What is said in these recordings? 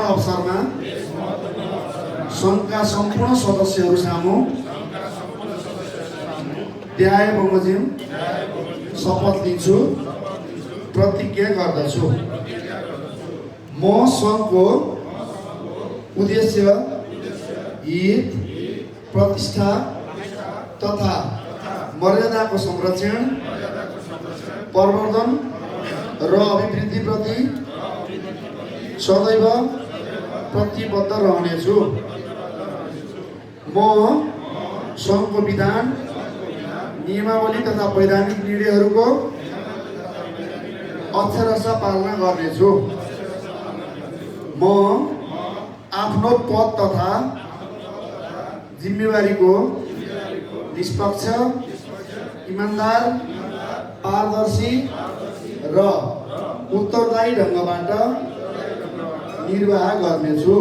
महत्त्वपूर्ण अवसरमा सङ्घका सम्पूर्ण सदस्यहरू सामु ध्याय बमोजिम शपथ लिन्छु, प्रतिज्ञा गर्दछु। म सङ्घको उद्देश्य, हित, प्रतिष्ठा तथा मर्यादाको संरक्षण, प्रवर्धन र अभिवृद्धिप्रति सदैव प्रतिबद्ध रहनेछु। म सङ्घको विधान, नियमावली तथा वैधानिक निर्णयहरूको अक्षरशः पालना गर्नेछु। म आफ्नो पद तथा जिम्मेवारीको निष्पक्ष, इमानदार, पारदर्शी र उत्तरदायी ढङ्गबाट निर्वाह गर्नेछु।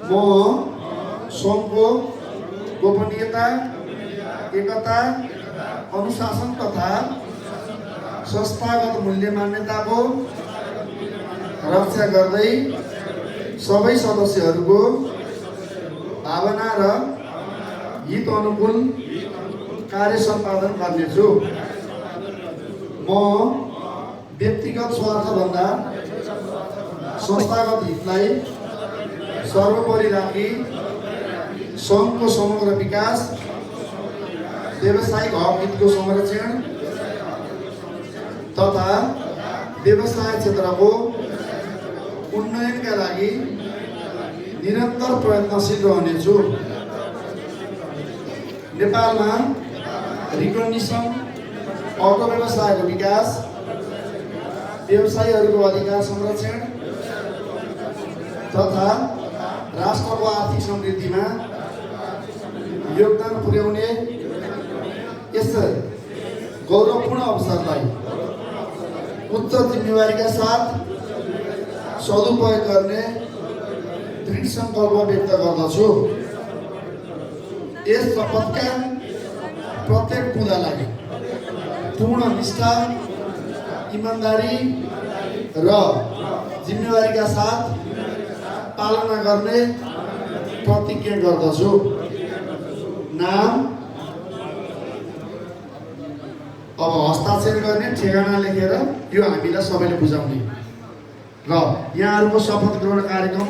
म सङ्घको गोपनीयता, एकता, अनुशासन तथा संस्थागत मूल्य मान्यताको रक्षा गर्दै सबै सदस्यहरूको भावना र हित अनुकूल कार्य सम्पादन गर्नेछु। म व्यक्तिगत स्वार्थभन्दा संस्थागत हितलाई सर्वोपरि राखी सङ्घको समग्र विकास, व्यावसायिक हक हितको संरक्षण तथा व्यवसाय क्षेत्रको उन्नयनका लागि निरन्तर प्रयत्नशील रहनेछु। नेपालमा रिकग्निसन, अटो व्यवसायको विकास, व्यवसायीहरूको अधिकार संरक्षण तथा राष्ट्रको आर्थिक समृद्धिमा योगदान पुर्याउने यस गौरवपूर्ण अवसरलाई उच्च जिम्मेवारीका साथ सदुपयोग गर्ने दृढ सङ्कल्प व्यक्त गर्दछु। यस शपथका प्रत्येक बुँदालाई पूर्ण निष्ठा, इमानदारी र जिम्मेवारीका साथ पालना गर्ने प्रतिज्ञा गर्दछु। नाम, अब हस्ताक्षर गर्ने, ठेगाना लेखेर यो हामीलाई सबैले बुझाउने र यहाँहरूको शपथ ग्रहण कार्यक्रम